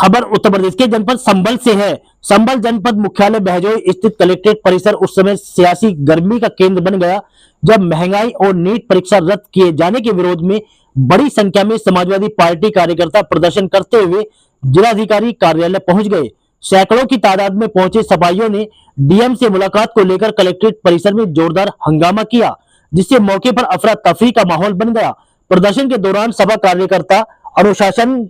खबर उत्तर प्रदेश के जनपद संभल से है। संभल जनपद मुख्यालय बहजोई स्थित कलेक्ट्रेट परिसर उस समय सियासी गर्मी का केंद्र बन गया जब महंगाई और नीट परीक्षा रद्द किए जाने के विरोध में बड़ी संख्या में समाजवादी पार्टी कार्यकर्ता प्रदर्शन करते हुए जिलाधिकारी कार्यालय पहुंच गए। सैकड़ों की तादाद में पहुंचे सफाइयों ने डीएम से मुलाकात को लेकर कलेक्ट्रेट परिसर में जोरदार हंगामा किया, जिससे मौके पर अफरा तफरी का माहौल बन गया। प्रदर्शन के दौरान सभा कार्यकर्ता अनुशासन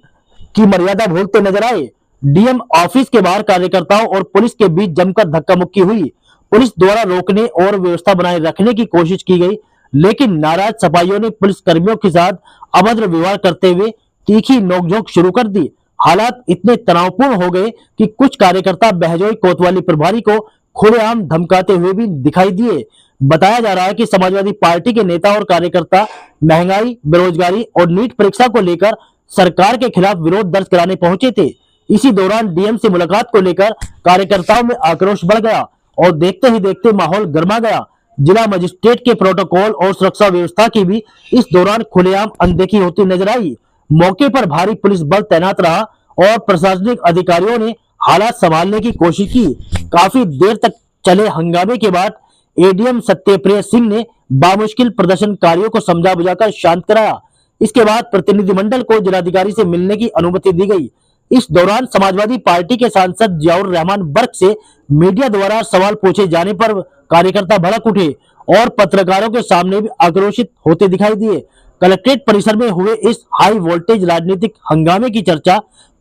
की मर्यादा भूलते नजर आए। डीएम ऑफिस के बाहर कार्यकर्ताओं और पुलिस के बीच जमकर धक्का मुक्की हुई। पुलिस द्वारा रोकने और व्यवस्था बनाए रखने की कोशिश की गई, लेकिन नाराज सफाइयों ने पुलिस कर्मियों के साथ अभद्र व्यवहार करते हुए तीखी नोकझोंक शुरू कर दी। हालात इतने तनावपूर्ण हो गए कि कुछ कार्यकर्ता बहजोई कोतवाली प्रभारी को खुलेआम धमकाते हुए भी दिखाई दिए। बताया जा रहा है कि समाजवादी पार्टी के नेता और कार्यकर्ता महंगाई, बेरोजगारी और नीट परीक्षा को लेकर सरकार के खिलाफ विरोध दर्ज कराने पहुंचे थे। इसी दौरान डीएम से मुलाकात को लेकर कार्यकर्ताओं में आक्रोश बढ़ गया और देखते ही देखते माहौल गर्मा गया। जिला मजिस्ट्रेट के प्रोटोकॉल और सुरक्षा व्यवस्था की भी इस दौरान खुलेआम अनदेखी होती नजर आई। मौके पर भारी पुलिस बल तैनात रहा और प्रशासनिक अधिकारियों ने हालात संभालने की कोशिश की। काफी देर तक चले हंगामे के बाद एडीएम सत्यप्रिय सिंह ने बामुश्किल प्रदर्शनकारियों को समझा बुझाकर शांत कराया। इसके बाद प्रतिनिधिमंडल को जिलाधिकारी से मिलने की अनुमति दी गई। इस दौरान समाजवादी पार्टी के सांसद जियाउर रहमान बर्क से मीडिया द्वारा सवाल पूछे जाने पर कार्यकर्ता भड़क उठे और पत्रकारों के सामने भी आक्रोशित होते दिखाई दिए। कलेक्ट्रेट परिसर में हुए इस हाई वोल्टेज राजनीतिक हंगामे की चर्चा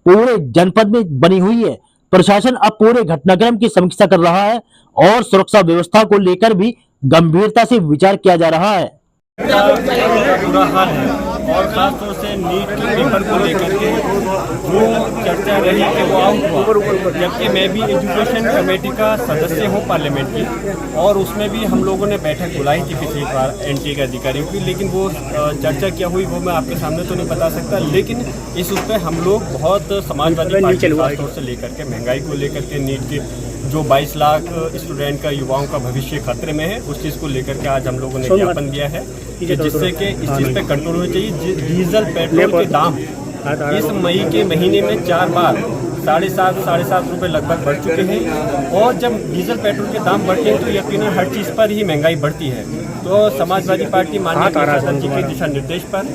पूरे जनपद में बनी हुई है। प्रशासन अब पूरे घटनाक्रम की समीक्षा कर रहा है और सुरक्षा व्यवस्था को लेकर भी गंभीरता से विचार किया जा रहा है। बुरा हाल है और खास तौर से नीट के पेपर को लेकर के जो चर्चा रही कि वो आउट हुआ, जबकि मैं भी एजुकेशन कमेटी का सदस्य हूँ पार्लियामेंट की, और उसमें भी हम लोगों ने बैठक बुलाई थी पिछली बार एनटी के अधिकारियों की, लेकिन वो चर्चा क्या हुई वो मैं आपके सामने तो नहीं बता सकता। लेकिन इस उस पर हम लोग बहुत समाजवादी पार्टी खास तौर से लेकर के महंगाई को लेकर के नीट के जो 22 लाख स्टूडेंट का युवाओं का भविष्य खतरे में है, उस चीज़ को लेकर के आज हम लोगों ने ज्ञापन दिया है कि जिससे कि इस चीज़ पे कंट्रोल होना चाहिए। डीजल पेट्रोल के दाम इस मई के महीने में 4 बार 7.5 रुपये लगभग बढ़ चुके हैं, और जब डीजल पेट्रोल के दाम बढ़ते हैं तो यकीनन हर चीज़ पर ही महंगाई बढ़ती है। तो समाजवादी पार्टी माननीय प्रशासन जी के दिशा निर्देश पर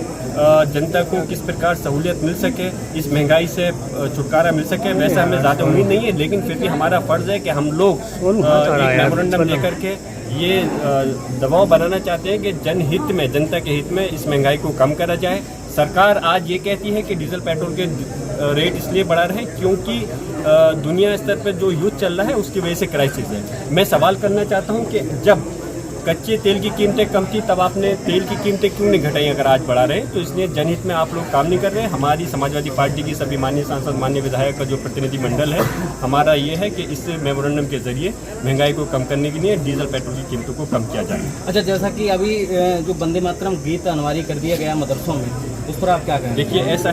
जनता को किस प्रकार सहूलियत मिल सके, इस महंगाई से छुटकारा मिल सके, वैसे हमें ज़्यादा उम्मीद नहीं है, लेकिन फिर भी हमारा फ़र्ज़ है कि हम लोग एक मेमोरेंडम लेकर के ये दबाव बनाना चाहते हैं कि जनहित में, जनता के हित में इस महंगाई को कम करा जाए। सरकार आज ये कहती है कि डीजल पेट्रोल के रेट इसलिए बढ़ा रहे हैं क्योंकि दुनिया स्तर पर जो युद्ध चल रहा है उसकी वजह से क्राइसिस है। मैं सवाल करना चाहता हूँ कि जब कच्चे तेल की कीमतें कम थी तब आपने तेल की कीमतें क्यों नहीं घटाई अगर आज बढ़ा रहे हैं? तो इसलिए जनहित में आप लोग काम नहीं कर रहे हैं। हमारी समाजवादी पार्टी की सभी माननीय सांसद, माननीय विधायक का जो प्रतिनिधि मंडल है, हमारा ये है कि इस मेमोरेंडम के जरिए महंगाई को कम करने के लिए डीजल पेट्रोल की कीमतों को कम किया जाए। अच्छा, जैसा कि अभी जो वंदे मातरम गीत अनिवार्य कर दिया गया मदरसों में, उस पर आप क्या कहें? देखिए, ऐसा